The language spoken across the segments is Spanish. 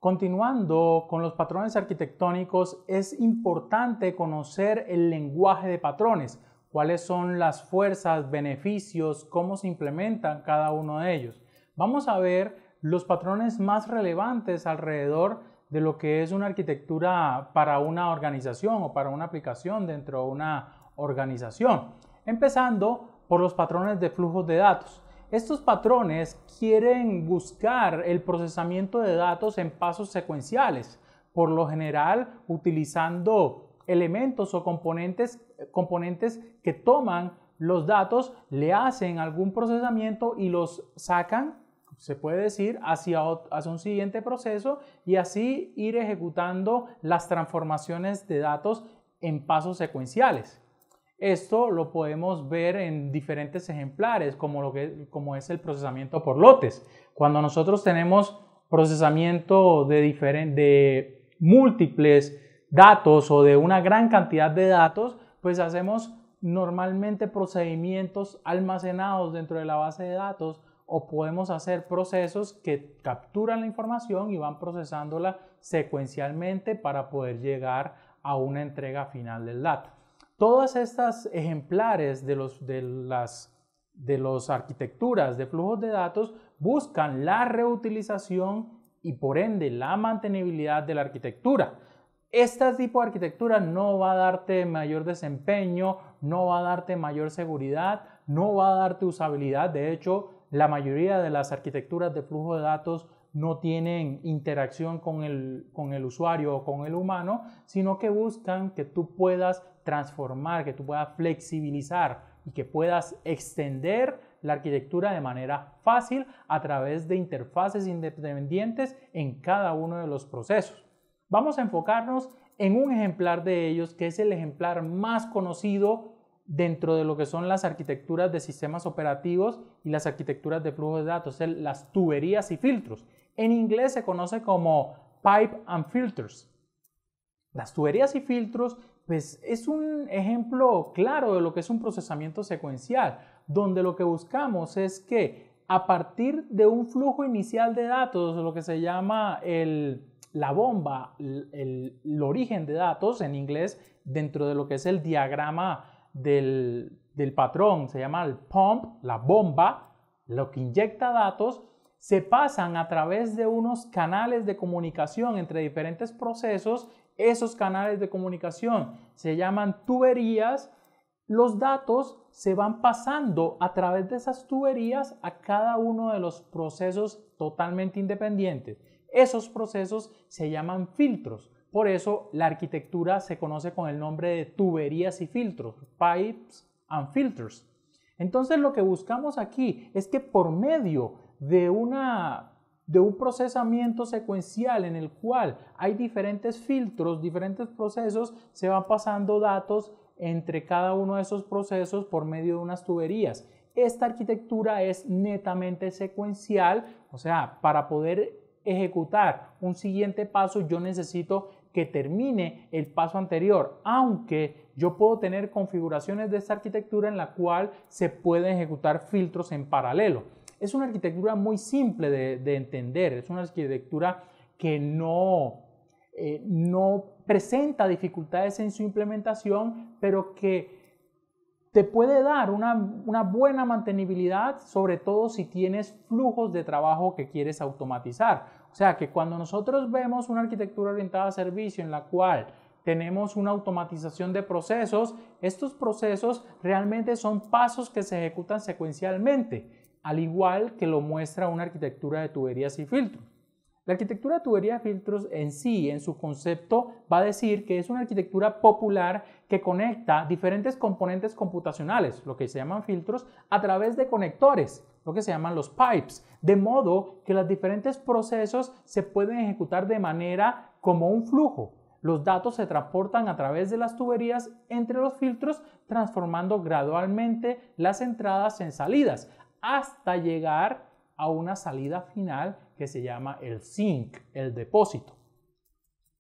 Continuando con los patrones arquitectónicos, es importante conocer el lenguaje de patrones, cuáles son las fuerzas, beneficios, cómo se implementan cada uno de ellos. Vamos a ver los patrones más relevantes alrededor de lo que es una arquitectura para una organización o para una aplicación dentro de una organización. Empezando por los patrones de flujos de datos. Estos patrones quieren buscar el procesamiento de datos en pasos secuenciales, por lo general utilizando elementos o componentes que toman los datos, le hacen algún procesamiento y los sacan, se puede decir, hacia un siguiente proceso y así ir ejecutando las transformaciones de datos en pasos secuenciales. Esto lo podemos ver en diferentes ejemplares, como es el procesamiento por lotes. Cuando nosotros tenemos procesamiento de múltiples datos o de una gran cantidad de datos, pues hacemos normalmente procedimientos almacenados dentro de la base de datos o podemos hacer procesos que capturan la información y van procesándola secuencialmente para poder llegar a una entrega final del dato. Todas estas ejemplares de las arquitecturas de flujos de datos buscan la reutilización y por ende la mantenibilidad de la arquitectura. Este tipo de arquitectura no va a darte mayor desempeño, no va a darte mayor seguridad, no va a darte usabilidad. De hecho, la mayoría de las arquitecturas de flujo de datos no tienen interacción con el usuario o con el humano, sino que buscan que tú puedas transformar, que tú puedas flexibilizar y que puedas extender la arquitectura de manera fácil a través de interfaces independientes en cada uno de los procesos. Vamos a enfocarnos en un ejemplar de ellos, que es el ejemplar más conocido dentro de lo que son las arquitecturas de sistemas operativos y las arquitecturas de flujos de datos, las tuberías y filtros. En inglés se conoce como Pipe and Filters. Las tuberías y filtros, pues es un ejemplo claro de lo que es un procesamiento secuencial, donde lo que buscamos es que a partir de un flujo inicial de datos, lo que se llama la bomba, el origen de datos en inglés, dentro de lo que es el diagrama del patrón, se llama el pump, la bomba, lo que inyecta datos, se pasan a través de unos canales de comunicación entre diferentes procesos. Esos canales de comunicación se llaman tuberías. Los datos se van pasando a través de esas tuberías a cada uno de los procesos totalmente independientes. Esos procesos se llaman filtros. Por eso la arquitectura se conoce con el nombre de tuberías y filtros, pipes and filters. Entonces lo que buscamos aquí es que por medio de un procesamiento secuencial en el cual hay diferentes filtros, diferentes procesos, se van pasando datos entre cada uno de esos procesos por medio de unas tuberías. Esta arquitectura es netamente secuencial, o sea, para poder ejecutar un siguiente paso yo necesito que termine el paso anterior, aunque yo puedo tener configuraciones de esta arquitectura en la cual se pueden ejecutar filtros en paralelo. Es una arquitectura muy simple de entender, es una arquitectura que no presenta dificultades en su implementación, pero que te puede dar una buena mantenibilidad, sobre todo si tienes flujos de trabajo que quieres automatizar. O sea que cuando nosotros vemos una arquitectura orientada a servicio en la cual tenemos una automatización de procesos, estos procesos realmente son pasos que se ejecutan secuencialmente, al igual que lo muestra una arquitectura de tuberías y filtros. La arquitectura de tuberías y filtros en sí, en su concepto, va a decir que es una arquitectura popular que conecta diferentes componentes computacionales, lo que se llaman filtros, a través de conectores, lo que se llaman los pipes, de modo que los diferentes procesos se pueden ejecutar de manera como un flujo. Los datos se transportan a través de las tuberías entre los filtros, transformando gradualmente las entradas en salidas, hasta llegar a una salida final que se llama el sink, el depósito.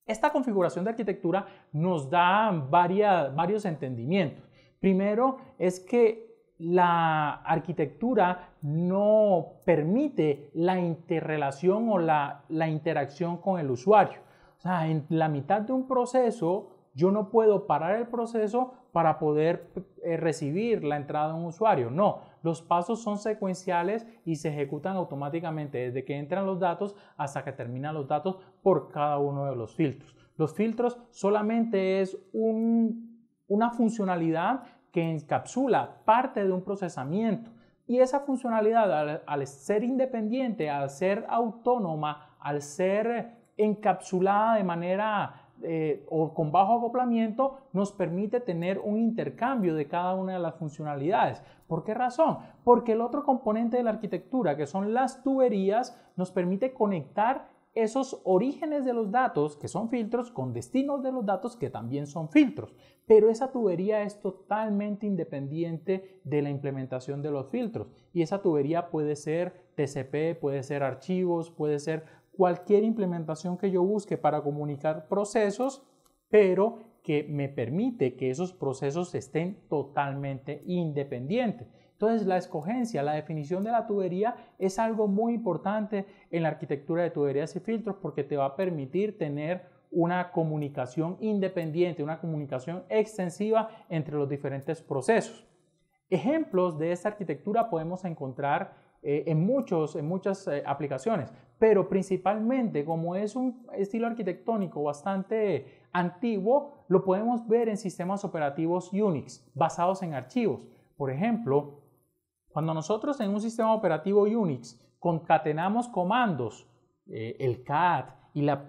Esta configuración de arquitectura nos da varios entendimientos. Primero es que la arquitectura no permite la interrelación o la interacción con el usuario. O sea, en la mitad de un proceso yo no puedo parar el proceso para poder recibir la entrada de un usuario. No, los pasos son secuenciales y se ejecutan automáticamente desde que entran los datos hasta que terminan los datos por cada uno de los filtros. Los filtros solamente es una funcionalidad que encapsula parte de un procesamiento. Y esa funcionalidad, al ser independiente, al ser autónoma, al ser encapsulada de manera o con bajo acoplamiento, nos permite tener un intercambio de cada una de las funcionalidades. ¿Por qué razón? Porque el otro componente de la arquitectura, que son las tuberías, nos permite conectar esos orígenes de los datos, que son filtros, con destinos de los datos, que también son filtros. Pero esa tubería es totalmente independiente de la implementación de los filtros. Y esa tubería puede ser TCP, puede ser archivos, puede ser cualquier implementación que yo busque para comunicar procesos, pero que me permite que esos procesos estén totalmente independientes. Entonces, la escogencia, la definición de la tubería es algo muy importante en la arquitectura de tuberías y filtros porque te va a permitir tener una comunicación independiente, una comunicación extensiva entre los diferentes procesos. Ejemplos de esta arquitectura podemos encontrar en muchas aplicaciones, pero principalmente como es un estilo arquitectónico bastante antiguo, lo podemos ver en sistemas operativos Unix basados en archivos. Por ejemplo, cuando nosotros en un sistema operativo Unix concatenamos comandos, el cat,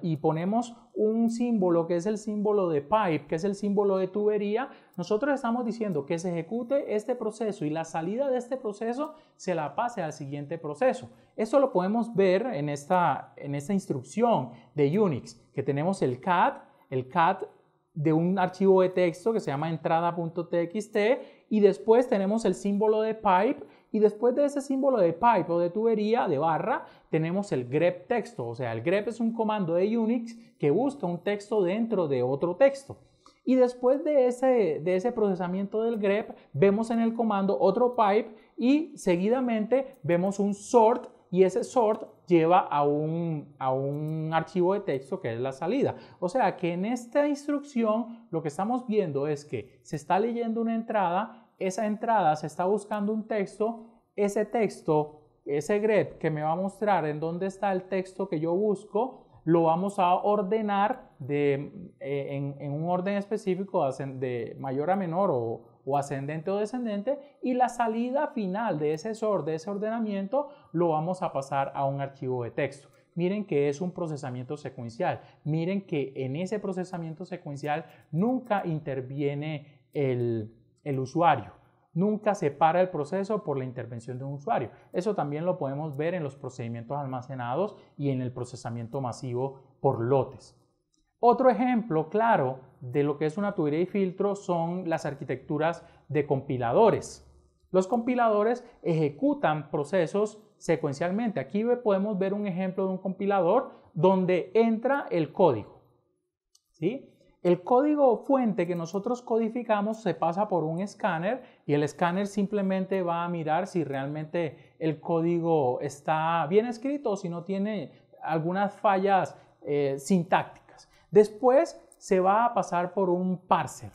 y ponemos un símbolo que es el símbolo de pipe, que es el símbolo de tubería, nosotros estamos diciendo que se ejecute este proceso y la salida de este proceso se la pase al siguiente proceso. Eso lo podemos ver en esta instrucción de Unix, que tenemos el cat de un archivo de texto que se llama entrada.txt y después tenemos el símbolo de pipe y después de ese símbolo de pipe o de tubería, de barra, tenemos el grep texto. O sea, el grep es un comando de Unix que busca un texto dentro de otro texto. Y después de ese procesamiento del grep, vemos en el comando otro pipe y seguidamente vemos un sort y ese sort lleva a un archivo de texto que es la salida. O sea que en esta instrucción lo que estamos viendo es que se está leyendo una entrada, esa entrada se está buscando un texto, ese texto, ese grep que me va a mostrar en dónde está el texto que yo busco, lo vamos a ordenar en un orden específico de mayor a menor o ascendente o descendente, y la salida final de ese sort, de ese ordenamiento, lo vamos a pasar a un archivo de texto. Miren que es un procesamiento secuencial. Miren que en ese procesamiento secuencial nunca interviene el usuario. Nunca se para el proceso por la intervención de un usuario. Eso también lo podemos ver en los procedimientos almacenados y en el procesamiento masivo por lotes. Otro ejemplo claro de lo que es una tubería y filtro son las arquitecturas de compiladores. Los compiladores ejecutan procesos secuencialmente. Aquí podemos ver un ejemplo de un compilador donde entra el código, ¿sí? El código fuente que nosotros codificamos se pasa por un escáner y el escáner simplemente va a mirar si realmente el código está bien escrito o si no tiene algunas fallas sintácticas. Después se va a pasar por un parser.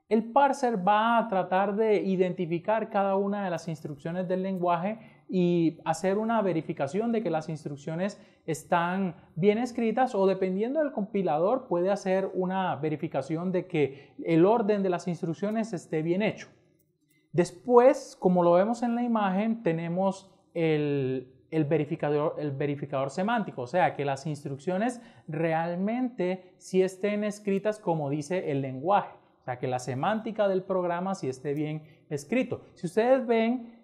El parser va a tratar de identificar cada una de las instrucciones del lenguaje y hacer una verificación de que las instrucciones están bien escritas, o dependiendo del compilador puede hacer una verificación de que el orden de las instrucciones esté bien hecho. Después, como lo vemos en la imagen, tenemos el verificador semántico, o sea, que las instrucciones realmente sí estén escritas como dice el lenguaje, o sea, que la semántica del programa sí esté bien escrito. Si ustedes ven,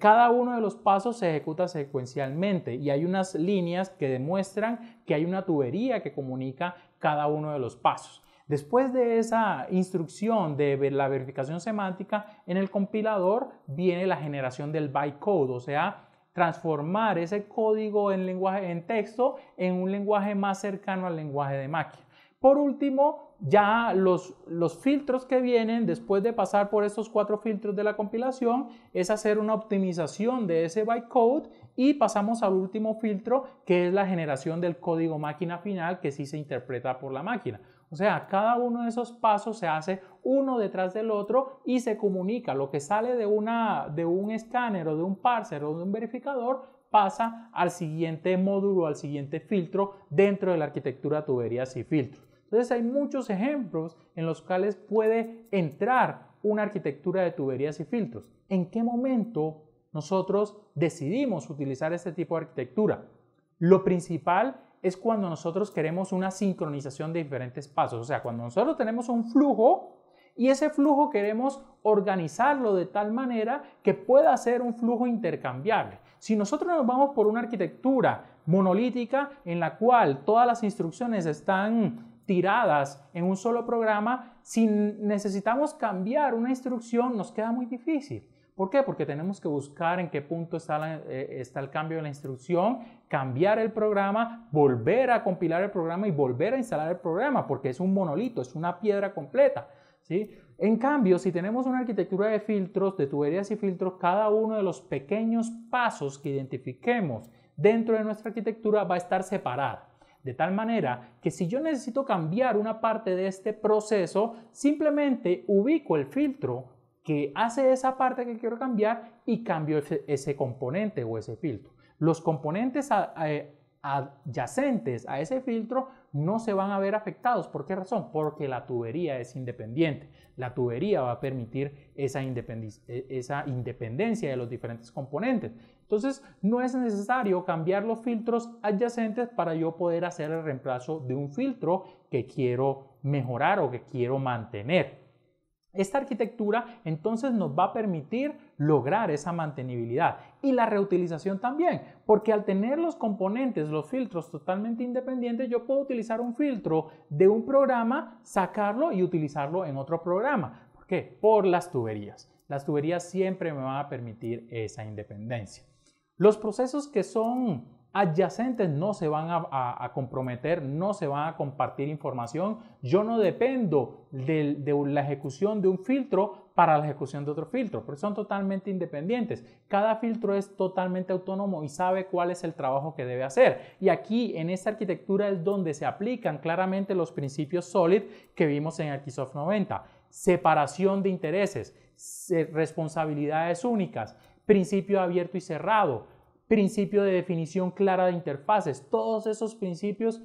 cada uno de los pasos se ejecuta secuencialmente y hay unas líneas que demuestran que hay una tubería que comunica cada uno de los pasos. Después de esa instrucción de la verificación semántica, en el compilador viene la generación del bytecode, o sea, transformar ese código en texto en un lenguaje más cercano al lenguaje de máquina. Por último, ya los filtros que vienen después de pasar por estos 4 filtros de la compilación es hacer una optimización de ese bytecode y pasamos al último filtro, que es la generación del código máquina final, que sí se interpreta por la máquina. O sea, cada uno de esos pasos se hace uno detrás del otro y se comunica. Lo que sale de un escáner o de un parser o de un verificador pasa al siguiente módulo, al siguiente filtro dentro de la arquitectura tuberías y filtros. Entonces hay muchos ejemplos en los cuales puede entrar una arquitectura de tuberías y filtros. ¿En qué momento nosotros decidimos utilizar este tipo de arquitectura? Lo principal es cuando nosotros queremos una sincronización de diferentes pasos. O sea, cuando nosotros tenemos un flujo y ese flujo queremos organizarlo de tal manera que pueda ser un flujo intercambiable. Si nosotros nos vamos por una arquitectura monolítica en la cual todas las instrucciones están tiradas en un solo programa, si necesitamos cambiar una instrucción nos queda muy difícil. ¿Por qué? Porque tenemos que buscar en qué punto está el cambio de la instrucción, cambiar el programa, volver a compilar el programa y volver a instalar el programa, porque es un monolito, es una piedra completa, ¿sí? En cambio, si tenemos una arquitectura de filtros, de tuberías y filtros, cada uno de los pequeños pasos que identifiquemos dentro de nuestra arquitectura va a estar separada. De tal manera que si yo necesito cambiar una parte de este proceso, simplemente ubico el filtro que hace esa parte que quiero cambiar y cambio ese componente o ese filtro. Los componentes adyacentes a ese filtro no se van a ver afectados. ¿Por qué razón? Porque la tubería es independiente. La tubería va a permitir esa independencia de los diferentes componentes. Entonces, no es necesario cambiar los filtros adyacentes para yo poder hacer el reemplazo de un filtro que quiero mejorar o que quiero mantener. Esta arquitectura entonces nos va a permitir lograr esa mantenibilidad y la reutilización también, porque al tener los componentes, los filtros totalmente independientes, yo puedo utilizar un filtro de un programa, sacarlo y utilizarlo en otro programa. ¿Por qué? Por las tuberías. Las tuberías siempre me van a permitir esa independencia. Los procesos que son adyacentes no se van a comprometer, no se van a compartir información. Yo no dependo de la ejecución de un filtro para la ejecución de otro filtro, porque son totalmente independientes. Cada filtro es totalmente autónomo y sabe cuál es el trabajo que debe hacer. Y aquí en esta arquitectura es donde se aplican claramente los principios SOLID que vimos en Arquisoft 90. Separación de intereses, responsabilidades únicas, principio abierto y cerrado, principio de definición clara de interfaces. Todos esos principios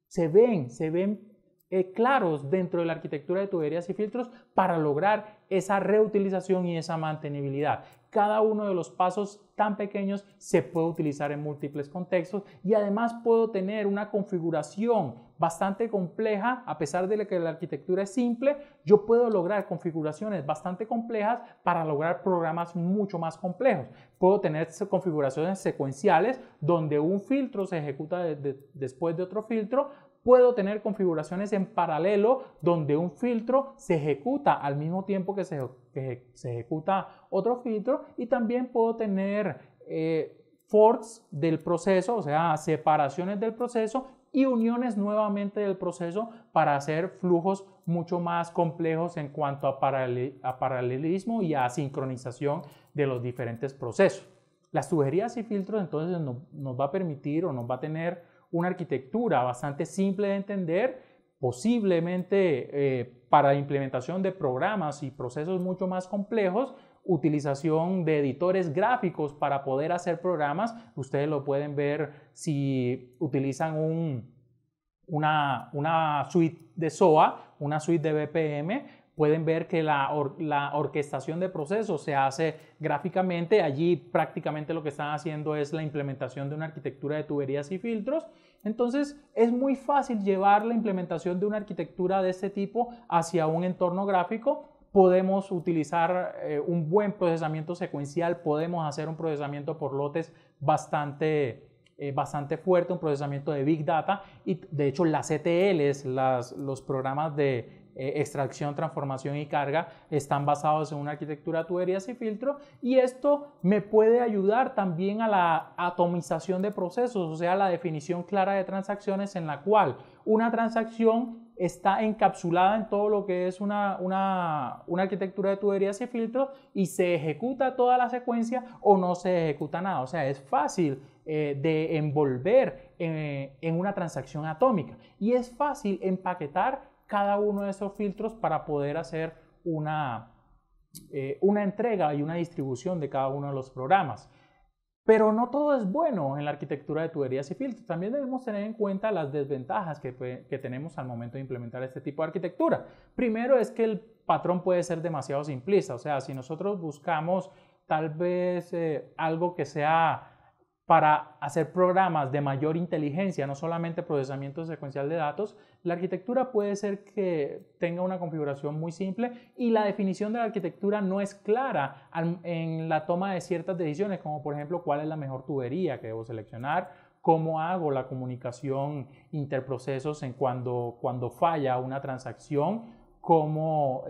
se ven claros dentro de la arquitectura de tuberías y filtros para lograr esa reutilización y esa mantenibilidad. Cada uno de los pasos tan pequeños se puede utilizar en múltiples contextos y además puedo tener una configuración bastante compleja. A pesar de que la arquitectura es simple, yo puedo lograr configuraciones bastante complejas para lograr programas mucho más complejos. Puedo tener configuraciones secuenciales donde un filtro se ejecuta después de otro filtro. Puedo tener configuraciones en paralelo donde un filtro se ejecuta al mismo tiempo que se ejecuta otro filtro, y también puedo tener forks del proceso, o sea, separaciones del proceso y uniones nuevamente del proceso para hacer flujos mucho más complejos en cuanto a paralelismo y a sincronización de los diferentes procesos. Las tuberías y filtros entonces nos va a permitir o nos va a tener una arquitectura bastante simple de entender, posiblemente para implementación de programas y procesos mucho más complejos, utilización de editores gráficos para poder hacer programas. Ustedes lo pueden ver si utilizan una suite de SOA, una suite de BPM. Pueden ver que la orquestación de procesos se hace gráficamente. Allí prácticamente lo que están haciendo es la implementación de una arquitectura de tuberías y filtros. Entonces es muy fácil llevar la implementación de una arquitectura de este tipo hacia un entorno gráfico. Podemos utilizar un buen procesamiento secuencial, podemos hacer un procesamiento por lotes bastante fuerte, un procesamiento de Big Data, y de hecho las ETLs, los programas de extracción, transformación y carga están basados en una arquitectura de tuberías y filtros, y esto me puede ayudar también a la atomización de procesos, o sea, la definición clara de transacciones en la cual una transacción está encapsulada en todo lo que es una arquitectura de tuberías y filtros y se ejecuta toda la secuencia o no se ejecuta nada. O sea, es fácil de envolver en una transacción atómica y es fácil empaquetar cada uno de esos filtros para poder hacer una entrega y una distribución de cada uno de los programas. Pero no todo es bueno en la arquitectura de tuberías y filtros. También debemos tener en cuenta las desventajas que tenemos al momento de implementar este tipo de arquitectura. Primero es que el patrón puede ser demasiado simplista. O sea, si nosotros buscamos tal vez algo que sea para hacer programas de mayor inteligencia, no solamente procesamiento secuencial de datos, la arquitectura puede ser que tenga una configuración muy simple y la definición de la arquitectura no es clara en la toma de ciertas decisiones, como por ejemplo cuál es la mejor tubería que debo seleccionar, cómo hago la comunicación interprocesos cuando falla una transacción, cómo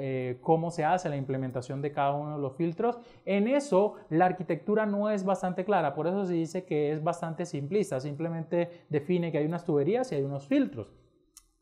se hace la implementación de cada uno de los filtros. En eso la arquitectura no es bastante clara, por eso se dice que es bastante simplista, simplemente define que hay unas tuberías y hay unos filtros.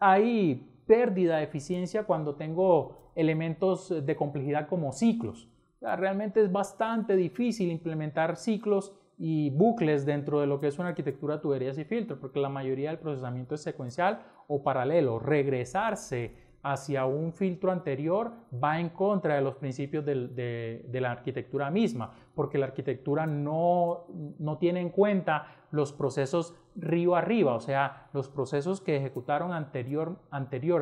Hay pérdida de eficiencia cuando tengo elementos de complejidad como ciclos. O sea, realmente es bastante difícil implementar ciclos y bucles dentro de lo que es una arquitectura de tuberías y filtros, porque la mayoría del procesamiento es secuencial o paralelo. Regresarse hacia un filtro anterior va en contra de los principios de la arquitectura misma, porque la arquitectura no tiene en cuenta los procesos río arriba, o sea, los procesos que ejecutaron anterior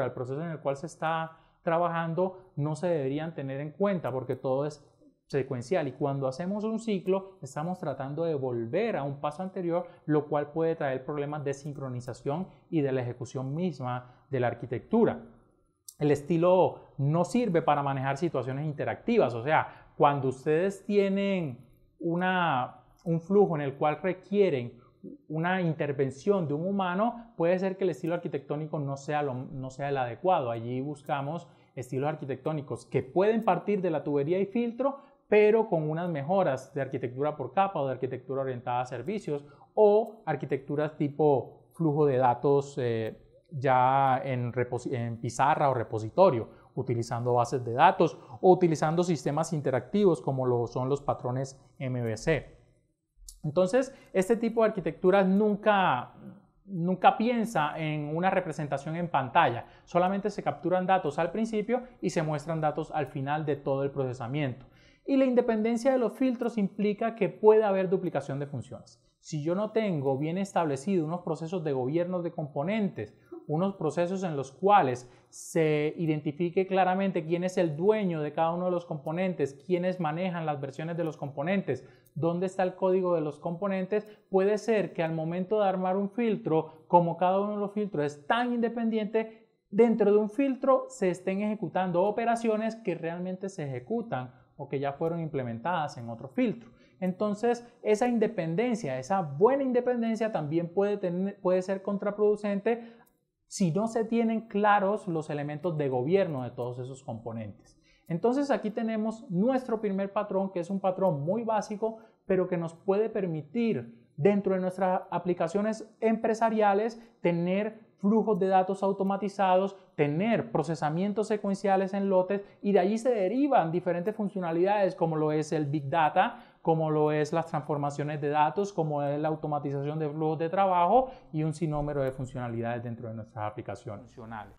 al proceso en el cual se está trabajando no se deberían tener en cuenta porque todo es secuencial y cuando hacemos un ciclo estamos tratando de volver a un paso anterior, lo cual puede traer problemas de sincronización y de la ejecución misma de la arquitectura. El estilo no sirve para manejar situaciones interactivas, o sea, cuando ustedes tienen un flujo en el cual requieren una intervención de un humano, puede ser que el estilo arquitectónico no sea el adecuado. Allí buscamos estilos arquitectónicos que pueden partir de la tubería y filtro, pero con unas mejoras de arquitectura por capa o de arquitectura orientada a servicios o arquitecturas tipo flujo de datos ya en pizarra o repositorio, utilizando bases de datos o utilizando sistemas interactivos como lo son los patrones MVC. Entonces, este tipo de arquitecturas nunca piensa en una representación en pantalla, solamente se capturan datos al principio y se muestran datos al final de todo el procesamiento. Y la independencia de los filtros implica que puede haber duplicación de funciones. Si yo no tengo bien establecido unos procesos de gobierno de componentes, unos procesos en los cuales se identifique claramente quién es el dueño de cada uno de los componentes, quiénes manejan las versiones de los componentes, dónde está el código de los componentes, puede ser que al momento de armar un filtro, como cada uno de los filtros es tan independiente, dentro de un filtro se estén ejecutando operaciones que realmente se ejecutan o que ya fueron implementadas en otro filtro. Entonces, esa independencia, esa buena independencia también puede ser contraproducente si no se tienen claros los elementos de gobierno de todos esos componentes. Entonces aquí tenemos nuestro primer patrón, que es un patrón muy básico, pero que nos puede permitir dentro de nuestras aplicaciones empresariales tener flujos de datos automatizados, tener procesamientos secuenciales en lotes y de allí se derivan diferentes funcionalidades como lo es el Big Data, como lo es las transformaciones de datos, como es la automatización de flujos de trabajo y un sinnúmero de funcionalidades dentro de nuestras aplicaciones funcionales.